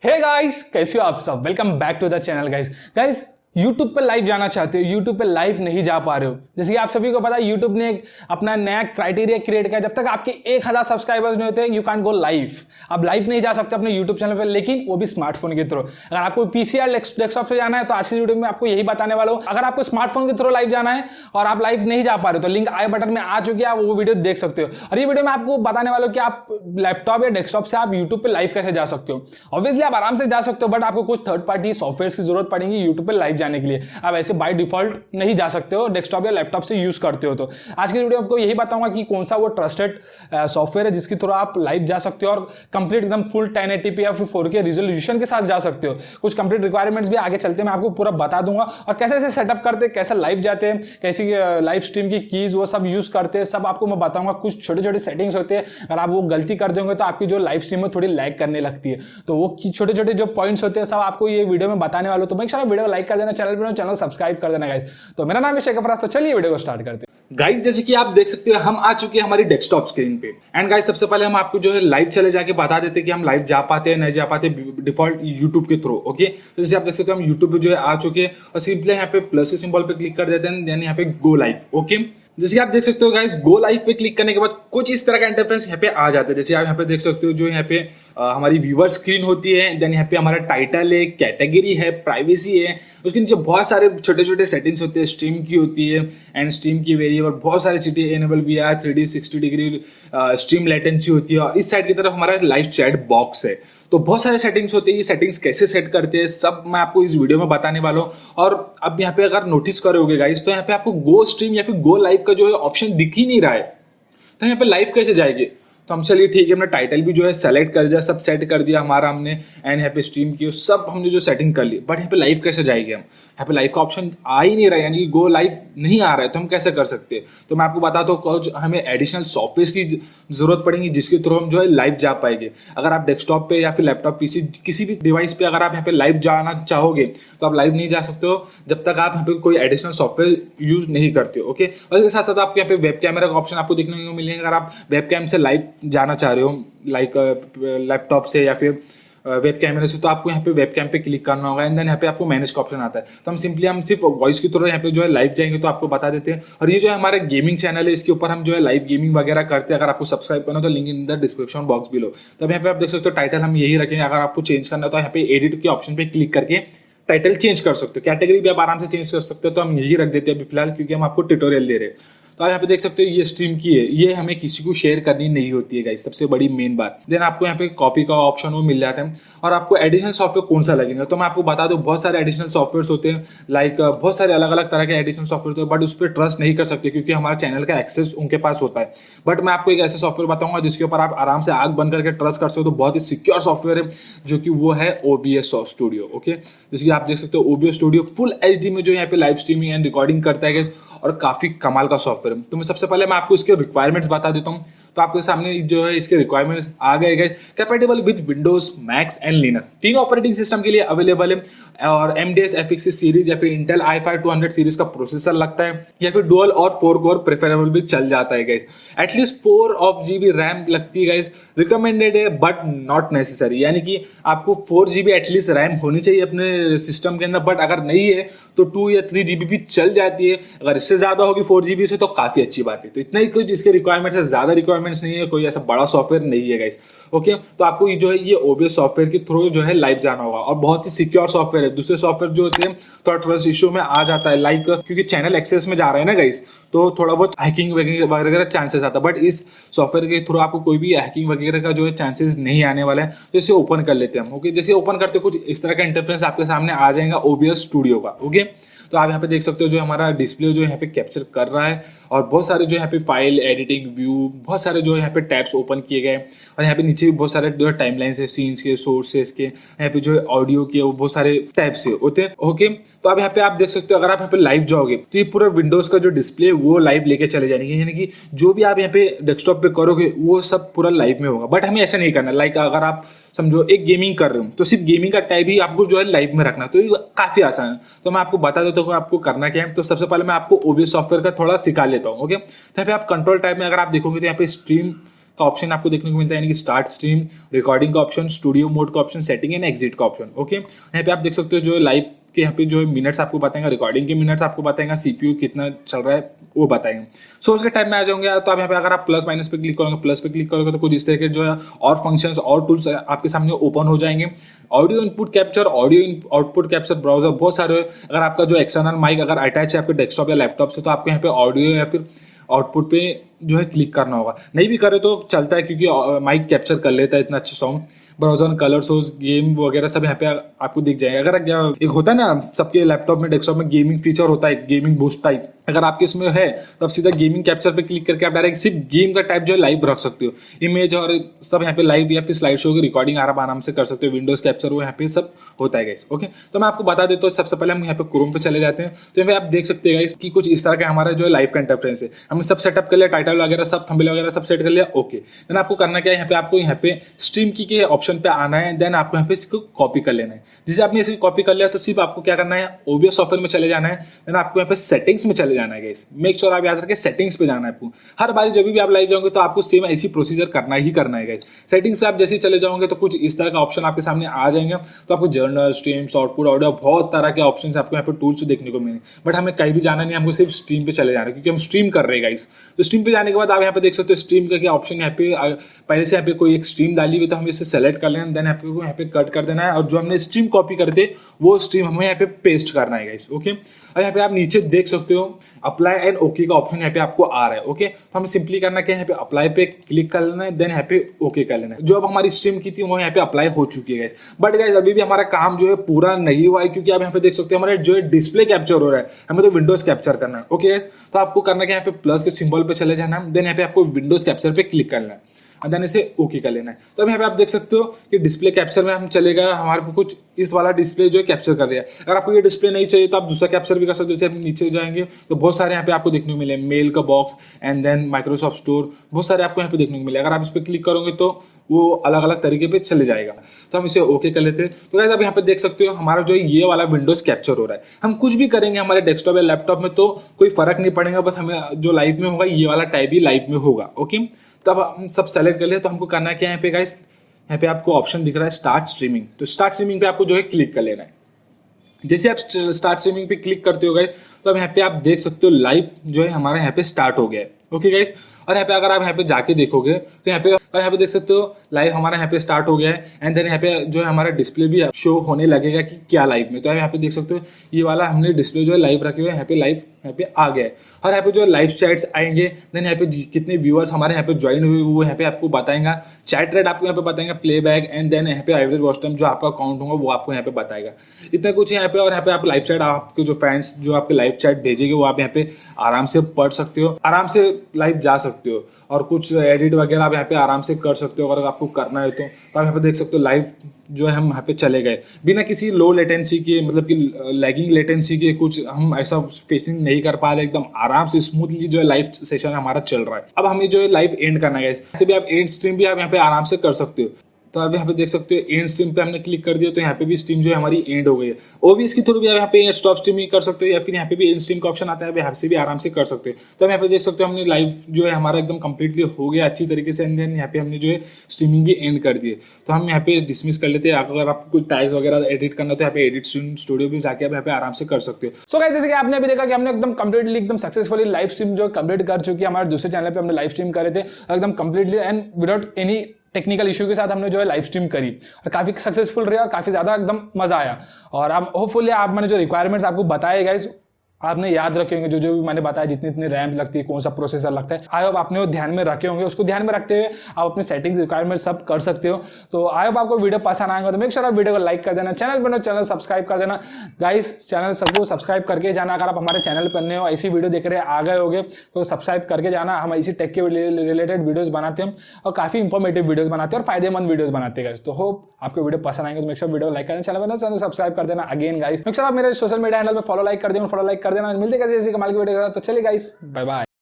Hey guys, कैसे हो आप सब। Welcome back to the channel. Guys YouTube पे लाइव जाना चाहते हो, YouTube पे लाइव नहीं जा पा रहे हो। जैसे कि आप सभी को पता है, YouTube ने एक अपना नया क्राइटेरिया क्रिएट किया, जब तक आपके 1000 सब्सक्राइबर्स नहीं होते यू कैन गो लाइव। आप लाइव नहीं जा सकते अपने YouTube चैनल पे, लेकिन वो भी स्मार्टफोन के थ्रू। अगर आपको पीसी या डेस्कटॉप से जाना है तो आज की वीडियो में आपको यही बताने वाला हूं। अगर आपको स्मार्टफोन के थ्रू लाइव जाना है और आप लाइव नहीं जा पा रहे हो तो लिंक आई बटन में आ चुकी है, आप वो वीडियो देख सकते हो। और ये वीडियो में आपको बताने वाला हूं कि आप लैपटॉप या डेस्कटॉप से आप यूट्यूब पे लाइव कैसे जा सकते हो। ऑब्वियसली आप आराम से जा सकते हो, बट आपको कुछ थर्ड पार्टी सॉफ्टवेयर की जरूरत पड़ेगी यूट्यूब पे लाइव जाने के लिए। आप ऐसे बाय डिफॉल्ट नहीं जा सकते हो, डेस्कटॉप या लैपटॉप से यूज करते हो। तो आज की वीडियो में आपको यही बताऊंगा कि कौन सा वो ट्रस्टेड सॉफ्टवेयर है जिसके थ्रू आप लाइव जा सकते हो और कंप्लीट एकदम फुल 1080p या फिर 4K रिजोल्यूशन के साथ जा सकते हो। कुछ कंप्लीट रिक्वायरमेंट्स भी आगे चलते मैं आपको पूरा बता दूंगा, और कैसे ऐसे सेटअप करते हैं, कैसे लाइव जाते हैं, कैसी लाइव स्ट्रीम की कीज वो सब यूज करते हैं, सब आपको मैं बताऊंगा। कुछ छोटे छोटे सेटिंग्स होते हैं, अगर आप वो गलती कर दोगे तो आपकी जो लाइव स्ट्रीम में थोड़ी लैग करने लगती है। तो वो छोटे छोटे जो पॉइंट्स होते हैं सब आपको ये वीडियो में बताने वाले हो। तो मेक श्योर वीडियो लाइक कर देना, चैनल सब्सक्राइब कर देना गाइस। तो मेरा नाम है शेख अफराज। तो चलिए वीडियो को स्टार्ट करते हैं। गाइस जैसे कि आप देख सकते हो हम आ चुके हैं हमारी डेस्कटॉप स्क्रीन पे। एंड गाइस सबसे पहले हम आपको जो है लाइव चले जाके बता देते हैं कि हम लाइव जा पाते हैं नहीं जा पाते डिफॉल्ट यूट्यूब के थ्रू। ओके, तो जैसे आप देख सकते हो हम यूट्यूब पे जो है आ चुके हैं और सिंपली यहाँ पे प्लस के सिंबल पे क्लिक कर देते हैं, देन यहाँ पे गो लाइव। ओके, जैसे आप देख सकते हो गाइस गो लाइव पे क्लिक करने के बाद कुछ इस तरह का इंटरफेस यहाँ पे आ जाता है। जैसे आप यहाँ पे देख सकते हो जो यहाँ पे हमारी व्यूअर स्क्रीन होती है, देन यहाँ पे हमारा टाइटल है, कैटेगरी है, प्राइवेसी है, उसके नीचे बहुत सारे छोटे छोटे सेटिंग्स होते हैं, स्ट्रीम की होती है एंड स्ट्रीम की वेरिएबल, बहुत सारी चीजें एनेबल भी है, 3D 60 डिग्री स्ट्रीम लेटेंसी होती है, और इस साइड की तरफ हमारा लाइव चैट बॉक्स है। तो बहुत सारे सेटिंग्स होते हैं, ये सेटिंग्स कैसे सेट करते हैं सब मैं आपको इस वीडियो में बताने वाला हूँ। और अब यहाँ पे अगर नोटिस करोगे गाइस तो यहाँ पे आपको गो स्ट्रीम या फिर गो लाइव का जो है ऑप्शन दिख ही नहीं रहा है। तो यहाँ पे लाइव कैसे जाएगी? तो हम चलिए ठीक है, हमने टाइटल भी जो है सेलेक्ट कर दिया, सब सेट कर दिया हमारा हमने, एंड यहाँ पे स्ट्रीम की सब हमने जो सेटिंग कर ली। बट यहाँ पे लाइव कैसे जाएगी? हम यहाँ पे लाइव का ऑप्शन आ ही नहीं रहा है, यानी गो लाइव नहीं आ रहा है। तो हम कैसे कर सकते हैं? तो मैं आपको बताता हूँ कुछ हमें एडिशनल सॉफ्टवेयर की जरूरत पड़ेगी जिसके थ्रू हम जो है लाइव जा पाएंगे। अगर आप डेस्कटॉप पे या फिर लैपटॉप पीसी किसी भी डिवाइस पे अगर आप यहाँ पे लाइव जाना चाहोगे तो आप लाइव नहीं जा सकते हो जब तक आप यहाँ पे कोई एडिशनल सॉफ्टवेयर यूज नहीं करते हो। ओके, और इसके साथ साथ आपको यहाँ पे वेब कैमरा का ऑप्शन आपको देखने को मिलेगा। अगर आप वेब कैम से लाइव जाना चाह रहे हो लाइक लैपटॉप से या फिर वेब कैमरे से, तो आपको यहाँ पे वेब कैम पे क्लिक करना होगा, एंड देन यहाँ पे आपको मैनेज का ऑप्शन आता है। तो हम सिर्फ वॉइस की थ्रू यहाँ पे जो है लाइव जाएंगे तो आपको बता देते हैं। और ये जो है हमारा गेमिंग चैनल है, इसके ऊपर हम जो है लाइव गेमिंग वगैरह करते हैं। अगर आपको सब्सक्राइब करना तो link in the description box below. तो यहाँ पे आप देख सकते हो टाइटल हम यही रखेंगे। अगर आपको चेंज करना है तो यहाँ पे एडिट के ऑप्शन पे क्लिक करके टाइटल चेंज कर सकते हो, कैटेगरी भी आप आराम से चेंज कर सकते हो। तो हम यही रख देते हैं अभी फिलहाल, क्योंकि हम आपको ट्यूटोरियल दे रहे हैं। तो आप यहाँ पे देख सकते हो ये स्ट्रीम की है, ये हमें किसी को शेयर करनी नहीं होती है गाइस, सबसे बड़ी मेन बात। देन आपको यहाँ पे कॉपी का ऑप्शन वो मिल जाता है। और आपको एडिशनल सॉफ्टवेयर कौन सा लगेगा तो मैं आपको बता दूं, बहुत सारे एडिशनल सॉफ्टवेयर होते हैं, लाइक बहुत सारे अलग अलग तरह के एडिशनल सॉफ्टवेयर होते हैं, बट उस पर ट्रस्ट नहीं कर सकते क्योंकि हमारे चैनल का एक्सेस उनके पास होता है। बट मैं आपको एक ऐसा सॉफ्टवेयर बताऊंगा जिसके ऊपर आप आराम से आग बंद करके ट्रस्ट कर सकते हो। तो बहुत ही सिक्योर सॉफ्टवेयर है जो कि वो है OBS स्टूडियो। ओके, जैसे कि आप देख सकते हो OBS स्टूडियो फुल HD में जो यहाँ पे लाइव स्ट्रीमिंग एंड रिकॉर्डिंग करता है गाइस, और काफी कमाल का सॉफ्टवेयर है। तो मैं सबसे पहले मैं आपको इसके रिक्वायरमेंट्स बता देता हूँ। तो आपके सामने जो है इसके रिक्वायरमेंट्स आ गए guys. Compatible with Windows, Macs and Linux, तीनों ऑपरेटिंग सिस्टम के लिए अवेलेबल है। और MDS FX सीरीज या फिर इंटेल i5 200 सीरीज का प्रोसेसर लगता है, या फिर डुअल और 4 कोर प्रेफरेबल भी चल जाता है गाइस। एटलीस्ट 4 GB रैम लगती है गाइस, रिकमेंडेड है बट नॉट नेसेसरी, यानी कि आपको 4 GB एटलीस्ट रैम होनी चाहिए अपने सिस्टम के अंदर। बट अगर नहीं है तो 2 या 3 GB भी चल जाती है। अगर इससे ज्यादा होगी 4 GB से तो काफी अच्छी बात है। तो इतना ही कुछ इसके रिक्वायरमेंट्स है, ज्यादा रिक्वायरमेंट्स नहीं है, कोई ऐसा बड़ा सॉफ्टवेयर नहीं है गाइस। ओके, तो आपको ये जो है ये OBS सॉफ्टवेयर के थ्रू जो है लाइव जाना होगा, और बहुत ही सिक्योर सॉफ्टवेयर है। दूसरे सॉफ्टवेयर जो होते हैं थोड़ा ट्रस्ट इश्यू में आ जाता है, लाइक क्योंकि चैनल एक्सेस में जा रहा है ना गाइस, तो थोड़ा बहुत हैकिंग वगैरह चांसेस आता है। बट इस सॉफ्टवेयर के थ्रू आपको कोई भी हैकिंग वगैरह का जो है चांसेस नहीं आने वाला है। तो इसे ओपन कर लेते हैं हम। ओके, जैसे ओपन करते कुछ इस तरह का इंटरफेस आपके सामने आ जाएगा OBS स्टूडियो का। ओके, तो आप यहाँ पे देख सकते हो जो हमारा डिस्प्ले जो यहाँ पे कैप्चर कर रहा है, और बहुत सारे जो यहाँ पे फाइल एडिटिंग व्यू, बहुत सारे जो यहाँ पे टैब्स ओपन किए गए, और यहाँ पे नीचे भी बहुत सारे जो है टाइमलाइंस है, सीन्स के, सोर्सेस के, यहाँ पे जो है ऑडियो के, वो बहुत सारे टैब्स है होते हैं। ओके, तो अब यहाँ पे आप देख सकते हो अगर आप यहाँ पे लाइव जाओगे तो ये पूरा विंडोज का जो डिस्प्ले वो लाइव लेके चले जाएंगे, यानी कि जो भी आप यहाँ पे डेस्कटॉप पे करोगे वो सब पूरा लाइव में होगा। बट हमें ऐसा नहीं करना। लाइक अगर आप समझो एक गेमिंग कर रहे हो तो सिर्फ गेमिंग का टाइप ही आपको जो है लाइव में रखना, तो ये काफी आसान है। तो मैं आपको बता देता हूँ आपको करना क्या है। तो सबसे पहले मैं आपको OBS सॉफ्टवेयर का थोड़ा सिखा लेता हूँ। ओके, तो यहाँ पे आप कंट्रोल टाइप में अगर आप देखोगे तो यहाँ पे स्ट्रीम का ऑप्शन आपको देखने को मिलता है, यानी कि स्टार्ट स्ट्रीम, रिकॉर्डिंग का ऑप्शन, स्टूडियो मोड का ऑप्शन, सेटिंग एंड एग्जिट का ऑप्शन। ओके, यहाँ पे आप देख सकते हो जो लाइव के यहाँ पे जो मिनट्स आपको बताएंगे, रिकॉर्डिंग के मिनट्स आपको बताएंगे, सीपीयू कितना चल रहा है वो बताएंगे। सो उसके टाइम में आ जाओगे तो आप यहाँ पे अगर आप प्लस माइनस पे क्लिक करोगे, प्लस पे क्लिक करोगे तो कुछ इस तरह के जो है और फंक्शंस और टूल्स आपके सामने ओपन हो जाएंगे। Audio input capture, audio output capture, browser, बहुत सारे। अगर आपका जो एक्सटर्नल माइक अगर अटैच है आपके डेस्कटॉप या लैपटॉप से तो आपको यहाँ पे ऑडियो या फिर आउटपुट पे जो है क्लिक करना होगा। नहीं भी करे तो चलता है क्योंकि माइक कैप्चर कर लेता है इतना अच्छा sound. Browser, colour source, game वगैरह सब यहाँ पे आपको दिख जाएगा। अगर एक होता है ना सबके लैपटॉप में, डेस्कटॉप में गेमिंग फीचर होता है, गेमिंग बूस्ट टाइप, अगर आपके इसमें है तो आप सीधा गेमिंग कैप्चर पे क्लिक करके आप डायरेक्ट सिर्फ गेम का टाइप जो है लाइव रख सकते हो। इमेज और सब यहाँ पे लाइव या फिर स्लाइड शो की रिकॉर्डिंग आराम से कर सकते हो। विंडोज कैप्चर वो यहाँ पे सब होता है गाइस। ओके, तो मैं आपको बता देता हूँ। सबसे पहले हम यहाँ पे क्रोम पे चले जाते हैं। तो यहाँ पे आप देख सकते हैं गाइस कि कुछ इस तरह का हमारा जो है लाइव का इंटरफेरेंस है। हमने सब सेटअप कर लिया, टाइटल वगैरह सब, थंबनेल वगैरह सब सेट कर लिया। ओके, देन आपको करना क्या है, यहाँ पे आपको यहाँ पे स्ट्रीम की के ऑप्शन पे आना है। देन आपको यहाँ पे इसको कॉपी कर लेना है। जिसे आपने इसको कॉपी कर लिया तो सिर्फ आपको क्या करना है, ओबीएस सॉफ्टवेयर में चले जाना है। देन आपको यहाँ पे सेटिंग्स में चले जाना है गाइस। मेक श्योर आप याद रखें सेटिंग्स पे जाना है आपको। हर बार जब भी आप लाइव जाओगे तो आपको सेम ऐसी प्रोसीजर करना ही करना है गाइस। सेटिंग्स पे आप जैसे ही चले जाओगे तो कुछ इस तरह का ऑप्शन आपके सामने आ जाएंगे। तो आपको जर्नल, स्ट्रीम्स, आउटपुट, ऑडियो, बहुत तरह के ऑप्शन आपको यहाँ पे टूल्स देखने को मिलेंगे। बट हमें कहीं भी जाना नहीं, हमको सिर्फ स्ट्रीम पे चले जाना है क्योंकि हम स्ट्रीम कर रहे हैं गाइस। तो स्ट्रीम पे जाने के बाद आप यहाँ पे देख सकते हो स्ट्रीम का क्या ऑप्शन। यहाँ पे पहले से यहाँ पे कोई एक स्ट्रीम डाली हुई तो हमें इसे सेलेक्ट कर लेना, देन आपको यहाँ पे कट कर देना है और जो हमने स्ट्रीम कॉपी करते वो स्ट्रीम हमें यहाँ पे पेस्ट करना है गाइस। ओके, और यहाँ पे आप नीचे देख सकते हो अप्लाई एंड ओके का ऑप्शन यहाँ पे आपको आ रहा है। ओके, तो हमें सिंपली करना क्या है, यहाँ पे अप्लाई पे क्लिक कर लेना है, देन यहाँ पे ओके कर लेना है। जो अब हमारी स्ट्रीम की थी वो यहाँ पे अप्लाई हो चुकी है गाइस। बट गाइस अभी भी हमारा काम जो है पूरा नहीं हुआ है क्योंकि आप यहाँ पे देख सकते हो हमारे जो डिस्प्ले कैप्चर हो रहा है, हमें तो विंडोज कैप्चर करना है। ओके, तो आपको करना क्या है, यहाँ पे प्लस के सिंबल पे चले जाना है, देन यहाँ पे आपको विंडोज कैप्चर पे क्लिक करना है, देन इसे ओके कर लेना है। तो अब यहाँ पे आप देख सकते हो कि डिस्प्ले कैप्चर में हम चलेगा, हमारे को कुछ इस वाला डिस्प्ले जो है कैप्चर कर रहा है। अगर आपको ये डिस्प्ले नहीं चाहिए तो आप दूसरा कैप्चर भी कर सकते हो। जैसे आप नीचे जाएंगे तो बहुत सारे यहाँ पे आपको देखने को मिले, मेल का box and then Microsoft store, बहुत सारे आपको यहाँ पे देखने को मिले। अगर आप इस पर क्लिक करोगे तो वो अलग अलग तरीके पे चले जाएगा। तो हम इसे ओके कर लेते हैं। तो गाइस आप यहाँ पे देख सकते हो हमारा जो ये वाला विंडोज कैप्चर हो रहा है। हम कुछ भी करेंगे हमारे डेस्कटॉप या लैपटॉप में तो कोई फर्क नहीं पड़ेगा, बस हमें जो लाइव में होगा ये वाला टाइप ही लाइव में होगा। ओके, तब हम सब सेलेक्ट कर ले तो हमको करना है क्या, यहाँ पे गाइस यहाँ पे आपको ऑप्शन दिख रहा है स्टार्ट स्ट्रीमिंग। तो स्टार्ट स्ट्रीमिंग पे आपको जो है क्लिक कर लेना है। जैसे आप स्टार्ट स्ट्रीमिंग पे क्लिक करते हो गाइस तो अब यहाँ पे आप देख सकते हो लाइव जो है हमारा यहाँ पे स्टार्ट हो गया है। ओके गाइस, और यहाँ पे अगर आप यहाँ पे जाके देखोगे तो यहाँ पे देख सकते हो लाइव हमारा यहाँ पे स्टार्ट हो गया है। एंड देन यहाँ पे जो है हमारा डिस्प्ले भी शो होने लगेगा कि क्या लाइव में। तो आप यहाँ पे देख सकते हो ये वाला हमने डिस्प्ले जो है लाइव रखे हुए यहाँ पे लाइव यहाँ पे आ गया है। और यहाँ पे जो लाइव चैट्स आएंगे, देन यहाँ पे कितने व्यूअर्स हमारे यहाँ पे ज्वाइन हुए वो यहाँ पे आपको बताएगा। चैट रेट आपको यहाँ पे बताएगा, प्लेबैक एंड देन यहाँ पे एवरेज वॉच टाइम जो आपका अकाउंट होगा वो आपको यहाँ पे बताएगा। इतना कुछ है यहाँ पे। और यहाँ पे आप लाइव चैट, आपके जो फैंस जो आपके लाइव चैट भेजेंगे वो आप यहाँ पे आराम से पढ़ सकते हो, आराम से लाइव जा सकते हो। और कुछ एडिट वगैरह आप यहाँ पे आराम से कर सकते हो अगर आपको करना है तो। आप यहाँ पे देख सकते हो लाइव जो है हम यहाँ पे चले गए बिना किसी लो लेटेंसी के, मतलब कि लैगिंग लेटेंसी के, कुछ हम ऐसा फेसिंग नहीं कर पा रहे। एकदम आराम से स्मूथली जो है लाइव सेशन हमारा चल रहा है। अब हमें जो है लाइव एंड करना है, ऐसे भी आप एंड स्ट्रीम भी आप यहाँ पे आराम से कर सकते हो। तो आप यहाँ पे देख सकते हो एंड स्ट्रीम पे हमने क्लिक कर दिया तो यहाँ पे भी स्ट्रीम जो है हमारी एंड हो गई है। ओबीएस के थ्रू भी आप यहाँ पे स्टॉप स्ट्रीमिंग कर सकते हो या फिर यहाँ पे भी एंड स्ट्रीम का ऑप्शन आता है, यहाँ से भी आराम से कर सकते हो। तो हम यहाँ पे देख सकते हो हमने लाइव जो है हमारा एकदम कंप्लीटली हो गया अच्छी तरीके से। एंड देन यहाँ पे हमने जो है स्ट्रीमिंग भी एंड कर दिए। तो हम यहाँ पे डिसमिस कर लेते हैं। अगर आपको कुछ टैग्स वगैरह एडिट करना तो यहाँ पे एडिट स्टूडियो भी जाके आप यहाँ पे आराम से कर सकते हो। सो गाइस जैसे कि आपने अभी देखा कि हमने एकदम कंप्लीटली एकदम सक्सेसफुली लाइव स्ट्रीम जो कंप्लीट कर चुकी है। हमारे दूसरे चैनल पे हमने लाइव स्ट्रीम करे थे एकदम completely and without any technical issue के साथ हमने जो है लाइव स्ट्रीम करी और काफ़ी सक्सेसफुल रहा और काफ़ी ज़्यादा एकदम मज़ा आया। और अब होपफुली आप मैंने जो रिक्वायरमेंट्स आपको बताए गाइस आपने याद रखे होंगे, जो भी मैंने बताया, जितनी रैम्स लगती है, कौन सा प्रोसेसर लगता है, आई होप आपने वो ध्यान में रखे होंगे। उसको ध्यान में रखते हुए आप अपने सेटिंग्स रिक्वायरमेंट सब कर सकते हो। तो आई होप आपको वीडियो पसंद आएगा तो मेक श्योर आप वीडियो को लाइक कर देना, चैनल बनो चैनल सब्सक्राइब कर देना गाइस। चैनल सबको सब्सक्राइब करके जाना। अगर आप हमारे चैनल पर नए हो, ऐसी वीडियो देख रहे आ गए होगे तो सब्सक्राइब करके जाना। हम इसी टेक के रिलेटेड वीडियोस बनाते हैं और काफ़ी इंफॉर्मेटिव वीडियोस बनाते हैं और फायदेमंद वीडियोस बनाते हैं गाइस। तो होप आपको वीडियो पसंद आएंगे तो मेक श्योर वीडियो लाइक करना, चैनल सब्सक्राइब कर देना। अगेन गाइस मेक श्योर आप मेरे सोशल मीडिया हैंडल पे फॉलो लाइक कर देना। मिलते हैं किसी कमाल की वीडियो के साथ। तो चलिए गाइस, बाय बाय।